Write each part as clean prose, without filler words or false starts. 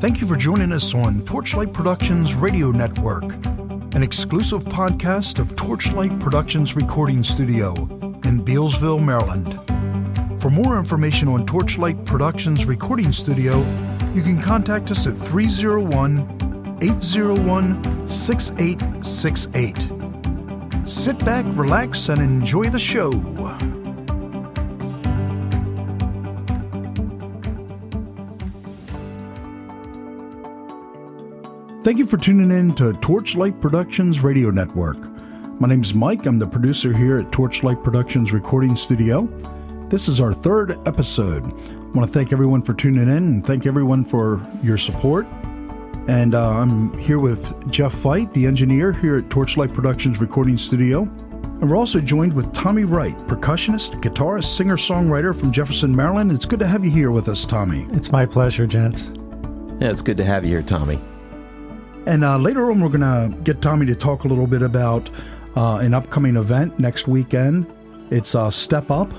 Thank you for joining us on Torchlight Productions Radio Network, an exclusive podcast of Torchlight Productions Recording Studio in Bealsville, Maryland. For more information on Torchlight Productions Recording Studio, you can contact us at 301-801-6868. Sit back, relax, and enjoy the show. Thank you for tuning in to Torchlight Productions Radio Network. My name's Mike. I'm the producer here at Torchlight Productions Recording Studio. This is our third episode. I want to thank everyone for tuning in and thank everyone for your support. And I'm here with Jeff Veit, the engineer here at Torchlight Productions Recording Studio. And we're also joined with Tomy Wright, percussionist, guitarist, singer-songwriter from Jefferson, Maryland. It's good to have you here with us, Tomy. It's my pleasure, gents. Yeah, it's good to have you here, Tomy. And later on, we're going to get Tomy to talk a little bit about an upcoming event next weekend. It's Step Up,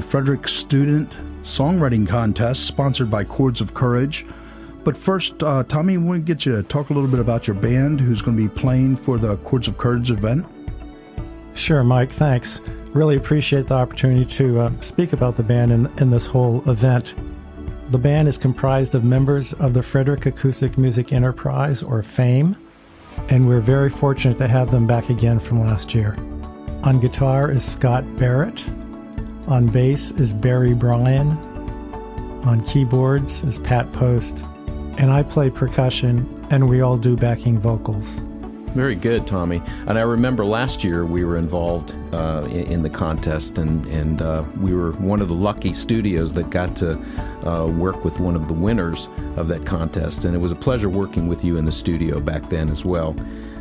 Frederick Student Songwriting Contest, sponsored by Chords of Courage. But first, Tomy, I want to get you to talk a little bit about your band, who's going to be playing for the Chords of Courage event. Sure, Mike, thanks. Really appreciate the opportunity to speak about the band in this whole event. The band is comprised of members of the Frederick Acoustic Music Enterprise, or FAME, and we're very fortunate to have them back again from last year. On guitar is Scott Barrett. On bass is Barry Bryan. On keyboards is Pat Post. And I play percussion, and we all do backing vocals. Very good, Tomy. And I remember last year we were involved in the contest, and we were one of the lucky studios that got to work with one of the winners of that contest. And it was a pleasure working with you in the studio back then as well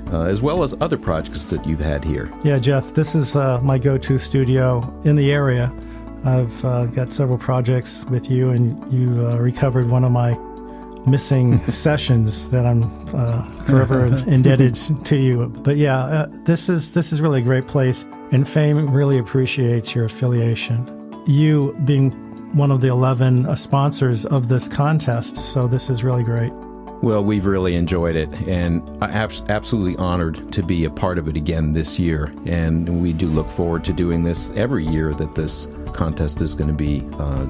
as other projects that you've had here. Yeah, Jeff, this is my go-to studio in the area. I've got several projects with you, and you recovered one of my missing sessions that I'm forever indebted to you. But yeah, this is really a great place, and FAME really appreciates your affiliation. You being one of the 11 sponsors of this contest, so this is really great. Well, we've really enjoyed it, and I'm absolutely honored to be a part of it again this year. And we do look forward to doing this every year that this contest is going to be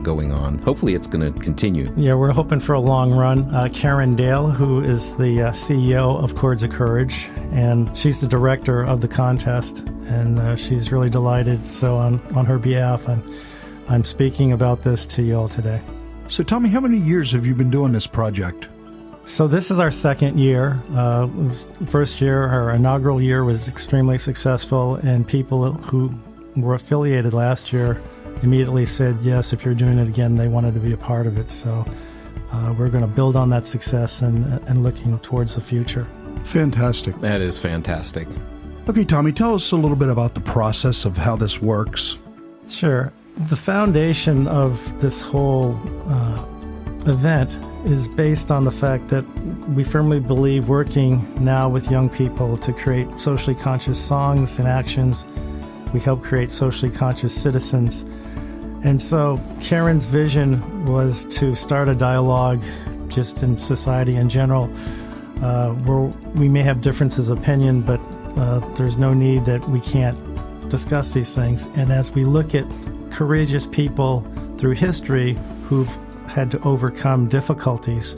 going on. Hopefully it's going to continue. Yeah, we're hoping for a long run. Karen Dale, who is the CEO of Chords of Courage, and she's the director of the contest, and she's really delighted. So on her behalf, I'm speaking about this to you all today. So Tomy, how many years have you been doing this project? So this is our second year. First year, our inaugural year, was extremely successful, and people who were affiliated last year immediately said, yes, if you're doing it again, they wanted to be a part of it. So we're going to build on that success and looking towards the future. Fantastic. That is fantastic. Okay, Tomy, tell us a little bit about the process of how this works. Sure. The foundation of this whole event is based on the fact that we firmly believe working now with young people to create socially conscious songs and actions, we help create socially conscious citizens. And so Karen's vision was to start a dialogue just in society in general, where we may have differences of opinion, but there's no need that we can't discuss these things. And as we look at courageous people through history who've had to overcome difficulties,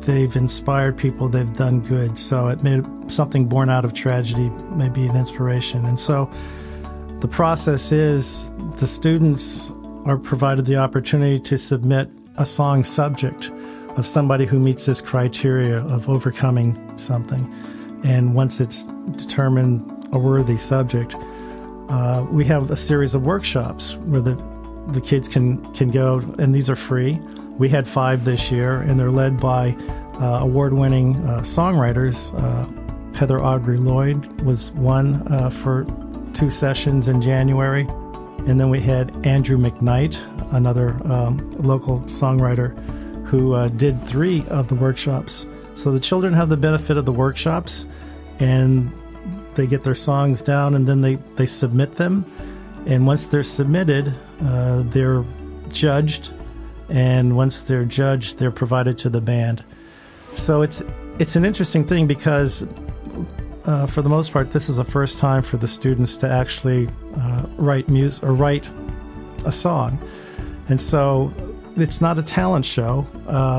they've inspired people, they've done good. So it made something born out of tragedy, maybe an inspiration. And so the process is the students are provided the opportunity to submit a song subject of somebody who meets this criteria of overcoming something. And once it's determined a worthy subject, we have a series of workshops where the kids can go, and these are free. We had 5 this year, and they're led by award-winning songwriters. Heather Audrey Lloyd was one for 2 sessions in January. And then we had Andrew McKnight, another local songwriter, who did 3 of the workshops. So the children have the benefit of the workshops, and they get their songs down, and then they submit them. And once they're submitted, they're judged and once they're judged, they're provided to the band. So it's an interesting thing because for the most part, this is the first time for the students to actually write music or write a song. And so it's not a talent show.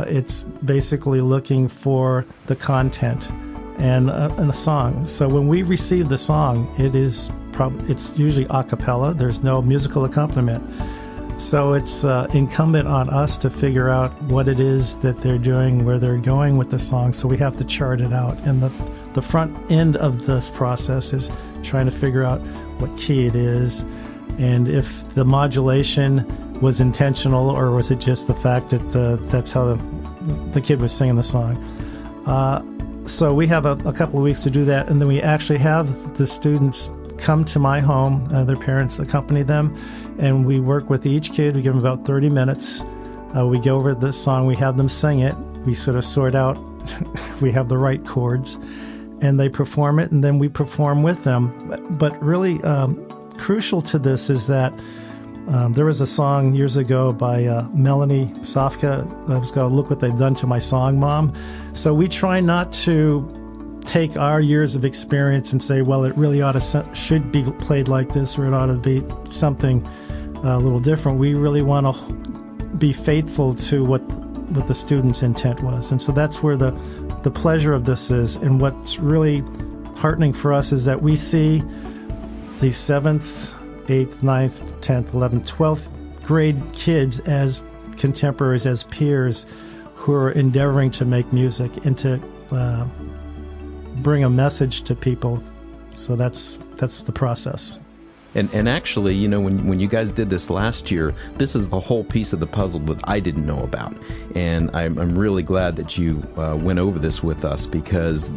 It's basically looking for the content and a song. So when we receive the song, it's usually a cappella. There's no musical accompaniment. So it's incumbent on us to figure out what it is that they're doing, where they're going with the song. So we have to chart it out. And the front end of this process is trying to figure out what key it is, and if the modulation was intentional or was it just the fact that that's how the kid was singing the song. So we have a couple of weeks to do that, and then we actually have the students come to my home. Their parents accompany them, and we work with each kid. We give them about 30 minutes. We go over this song. We have them sing it. We sort of sort out if we have the right chords, and they perform it, and then we perform with them. But really crucial to this is that there was a song years ago by Melanie Sofka that was called "Look What They've Done to My Song, Mom." So we try not to take our years of experience and say, well, it really should be played like this, or it ought to be something a little different. We really want to be faithful to what the student's intent was. And so that's where the pleasure of this is. And what's really heartening for us is that we see the 7th, 8th, 9th, 10th, 11th, 12th grade kids as contemporaries, as peers who are endeavoring to make music and to bring a message to people. So that's the process. And actually, you know, when you guys did this last year, this is the whole piece of the puzzle that I didn't know about. And I'm really glad that you went over this with us, because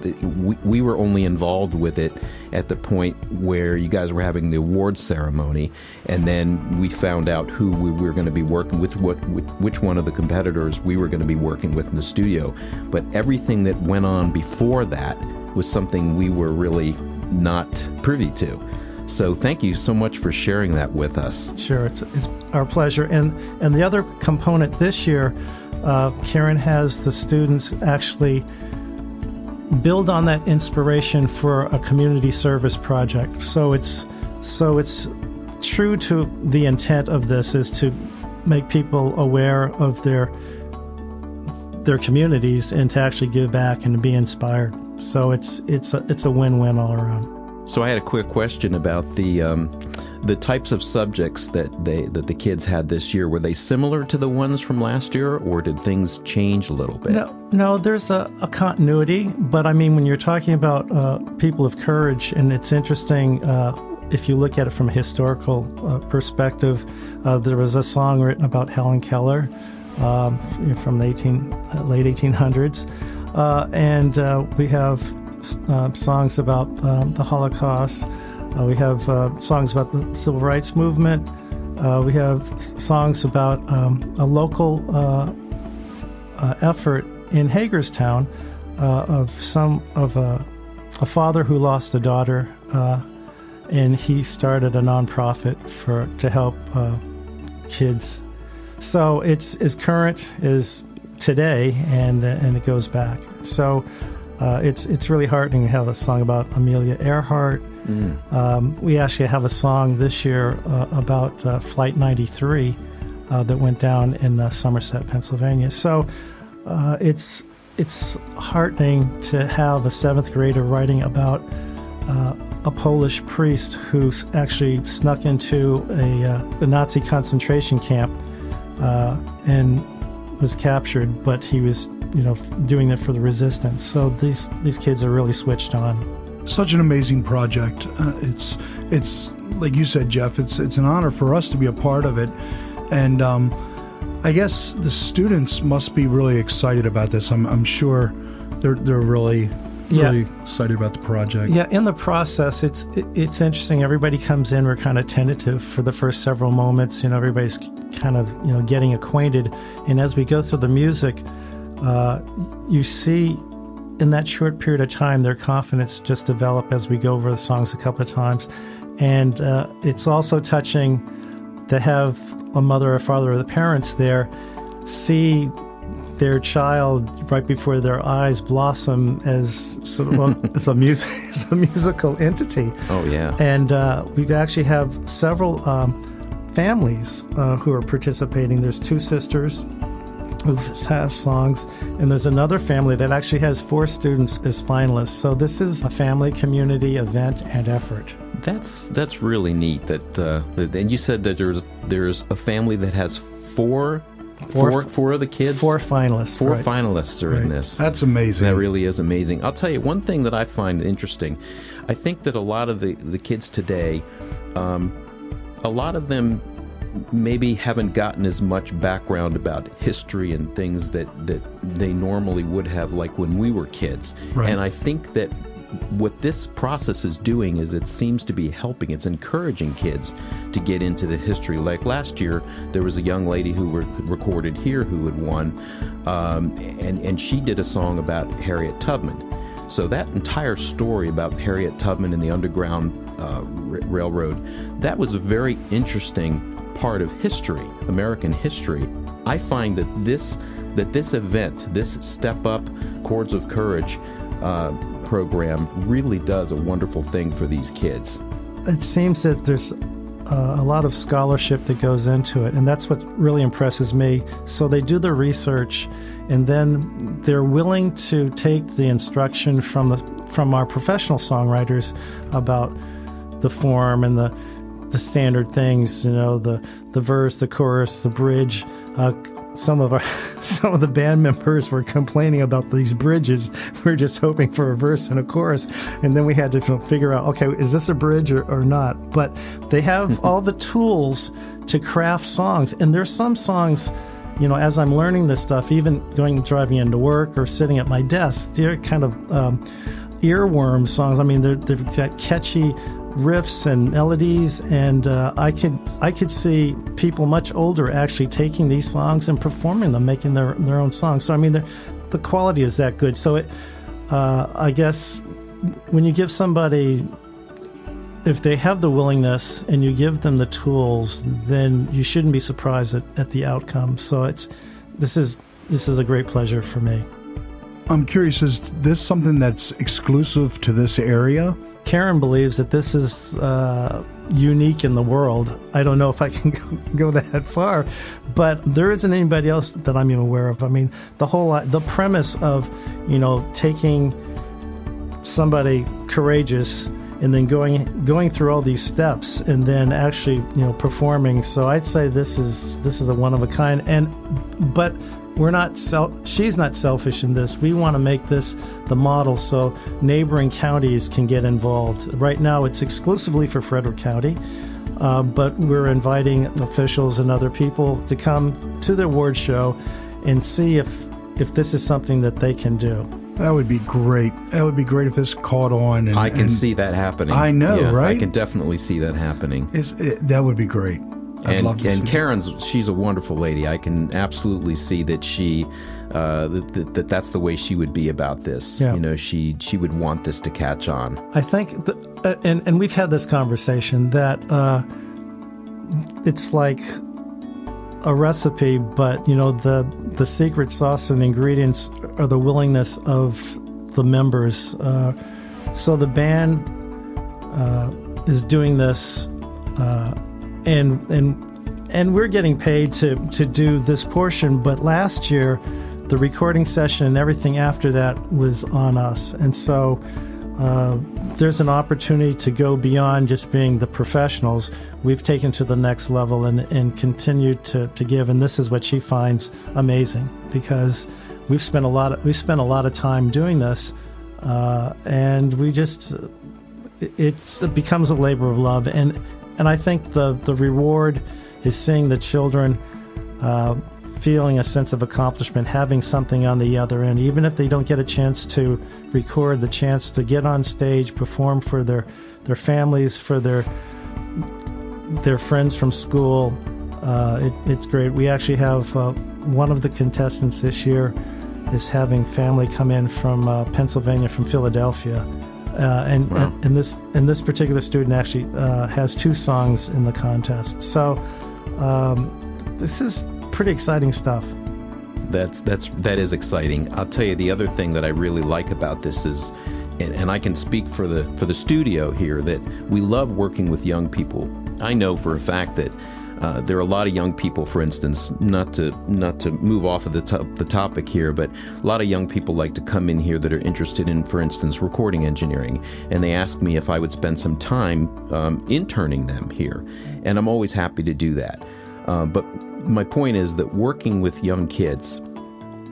we were only involved with it at the point where you guys were having the awards ceremony, and then we found out who we were going to be working with, which one of the competitors we were going to be working with in the studio. But everything that went on before that was something we were really not privy to. So thank you so much for sharing that with us. Sure, it's our pleasure. And the other component this year, Karen has the students actually build on that inspiration for a community service project. So it's true to the intent of this is to make people aware of their communities and to actually give back and to be inspired. So it's a win-win all around. So I had a quick question about the types of subjects that the kids had this year. Were they similar to the ones from last year, or did things change a little bit? No, there's a continuity. But I mean, when you're talking about people of courage, and it's interesting if you look at it from a historical perspective, there was a song written about Helen Keller from the late 1800s, and we have songs about the Holocaust. We have songs about the Civil Rights Movement. We have songs about a local effort in Hagerstown of a father who lost a daughter, and he started a nonprofit to help kids. So it's as current as today, and it goes back. So it's really heartening to have a song about Amelia Earhart. We actually have a song this year about Flight 93 that went down in Somerset, Pennsylvania. So it's heartening to have a 7th grader writing about a Polish priest who actually snuck into a Nazi concentration camp and was captured, but he was doing that for the resistance. So these kids are really switched on. Such an amazing project. It's like you said, Jeff, it's an honor for us to be a part of it. And I guess the students must be really excited about this. I'm sure they're really excited about the project. Yeah, in the process, it's interesting. Everybody comes in, we're kind of tentative for the first several moments. Everybody's kind of getting acquainted. And as we go through the music, you see in that short period of time their confidence just develop as we go over the songs a couple of times. And it's also touching to have a mother or father or the parents there see their child right before their eyes blossom as sort of, well, as a musical entity. Oh, yeah. And we actually have several families who are participating. There's 2 sisters who have songs, and there's another family that actually has 4 students as finalists. So this is a family community event and effort. That's really neat. And you said that there's a family that has four of the kids? 4 finalists. 4 right. finalists are in this. That's amazing. That really is amazing. I'll tell you one thing that I find interesting. I think that a lot of the kids today, a lot of them maybe haven't gotten as much background about history and things that they normally would have, like when we were kids. Right. And I think that what this process is doing is it seems to be helping. It's encouraging kids to get into the history. Like last year, there was a young lady who recorded here who had won, and she did a song about Harriet Tubman. So that entire story about Harriet Tubman and the Underground Railroad, that was a very interesting part of history, American history. I find that this event, this Step Up Chords of Courage program really does a wonderful thing for these kids. It seems that there's a lot of scholarship that goes into it, and that's what really impresses me. So they do the research, and then they're willing to take the instruction from our professional songwriters about the form and the standard things, the verse, the chorus, the bridge. Some of the band members were complaining about these bridges. We're just hoping for a verse and a chorus, and then we had to figure out, okay, is this a bridge or not? But they have all the tools to craft songs, and there's some songs, as I'm learning this stuff, even driving into work or sitting at my desk, they're kind of earworm songs. I mean, they've got catchy riffs and melodies, and I could see people much older actually taking these songs and performing them, making their own songs. So I mean, the quality is that good. So I guess when you give somebody, if they have the willingness and you give them the tools, then you shouldn't be surprised at the outcome. So this is a great pleasure for me. I'm curious, is this something that's exclusive to this area? Karen believes that this is unique in the world. I don't know if I can go that far, but there isn't anybody else that I'm even aware of. I mean, the premise of, taking somebody courageous and then going through all these steps and then actually, performing. So I'd say this is a one of a kind. But she's not selfish in this. We want to make this the model so neighboring counties can get involved. Right now it's exclusively for Frederick County, but we're inviting officials and other people to come to the award show and see if this is something that they can do. That would be great. That would be great if this caught on. I can see that happening. I know, right? I can definitely see that happening. That would be great. And she's a wonderful lady. I can absolutely see that she, that's the way she would be about this. Yeah. She would want this to catch on. I think, and we've had this conversation, that it's like a recipe, but the secret sauce and the ingredients are the willingness of the members. So the band is doing this. And we're getting paid to do this portion, but last year the recording session and everything after that was on us, and so there's an opportunity to go beyond just being the professionals. We've taken to the next level and continued to give, and this is what she finds amazing, because we've spent a lot of time doing this, and it becomes a labor of love. And I think the reward is seeing the children feeling a sense of accomplishment, having something on the other end, even if they don't get a chance to record, the chance to get on stage, perform for their families, for their friends from school. It's great. We actually have one of the contestants this year is having family come in from Pennsylvania, from Philadelphia. Wow. And this particular student actually has 2 songs in the contest. So this is pretty exciting stuff. that is exciting. I'll tell you, the other thing that I really like about this is, and I can speak for the studio here, that we love working with young people. I know for a fact that there are a lot of young people, for instance, not to move off of the topic here, but a lot of young people like to come in here that are interested in, for instance, recording engineering, and they ask me if I would spend some time interning them here, and I'm always happy to do that. But my point is that working with young kids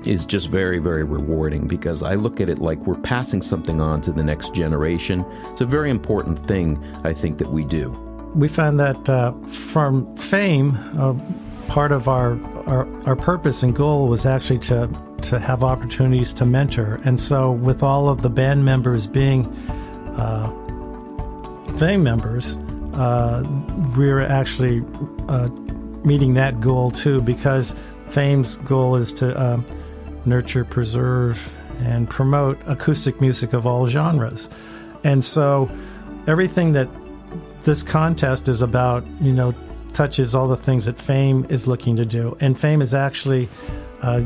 is just very, very rewarding, because I look at it like we're passing something on to the next generation. It's a very important thing, I think, that we do. We found that from FAME, part of our purpose and goal was actually to have opportunities to mentor. And so with all of the band members being FAME members, we're actually meeting that goal too, because FAME's goal is to nurture, preserve, and promote acoustic music of all genres. And so everything that this contest is about, touches all the things that FAME is looking to do. And FAME is actually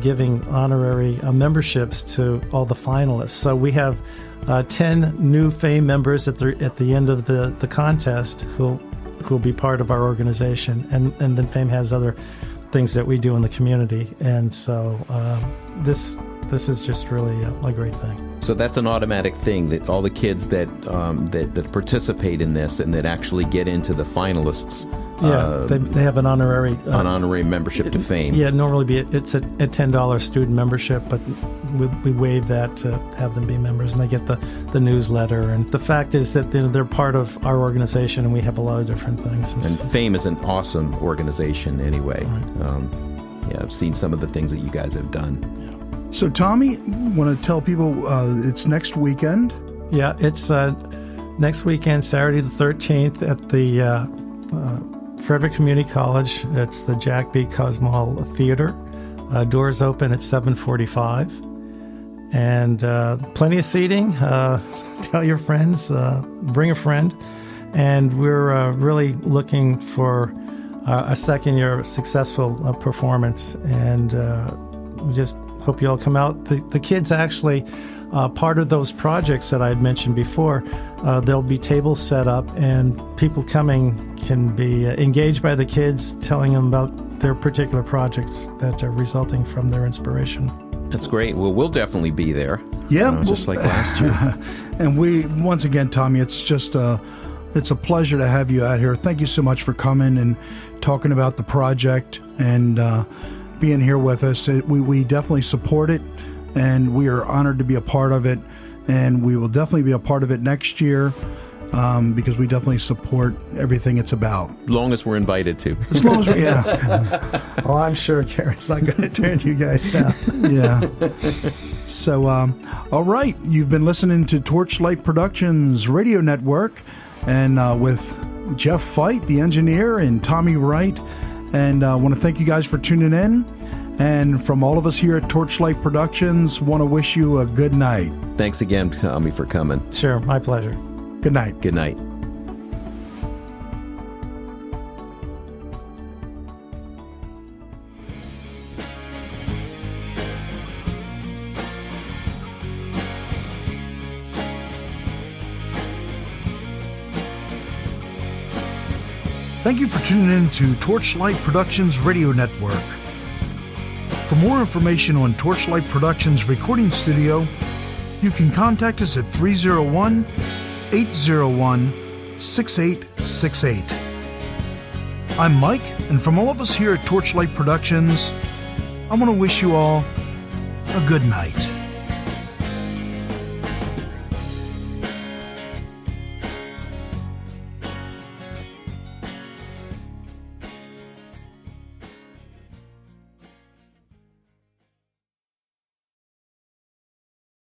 giving honorary memberships to all the finalists. So we have 10 new FAME members at the end of the contest who'll be part of our organization. And then FAME has other things that we do in the community. And so this is just really a great thing. So that's an automatic thing, that all the kids that participate in this and that actually get into the finalists, they have an honorary membership to FAME. Yeah, normally it's a $10 student membership, but we waive that to have them be members, and they get the newsletter. And the fact is that they're part of our organization, and we have a lot of different things. And FAME is an awesome organization anyway. Right. I've seen some of the things that you guys have done. Yeah. So, Tomy, want to tell people it's next weekend? Yeah, it's next weekend, Saturday the 13th at the Frederick Community College. It's the Jack B. Cosmo Theater. Doors open at 7:45. And plenty of seating. Tell your friends, bring a friend. And we're really looking for a second year of successful performance. And we just hope you all come out. The kids actually, part of those projects that I had mentioned before, there'll be tables set up, and people coming can be engaged by the kids, telling them about their particular projects that are resulting from their inspiration. That's great. Well, we'll definitely be there. Yeah. Just like last year. And once again, Tomy, it's just it's a pleasure to have you out here. Thank you so much for coming and talking about the project and being here with us. We definitely support it, and we are honored to be a part of it, and we will definitely be a part of it next year, because we definitely support everything it's about. As long as we're invited to. As long as yeah. Oh, I'm sure Karen's not going to turn you guys down. Yeah. So, all right, you've been listening to Torchlight Productions Radio Network, and with Jeff Fight, the engineer, and Tomy Wright. And I want to thank you guys for tuning in. And from all of us here at Torchlight Productions, want to wish you a good night. Thanks again, Tomy, for coming. Sure, my pleasure. Good night. Good night. Thank you for tuning in to Torchlight Productions Radio Network. For more information on Torchlight Productions Recording Studio, you can contact us at 301-801-6868. I'm Mike, and from all of us here at Torchlight Productions, I want to wish you all a good night.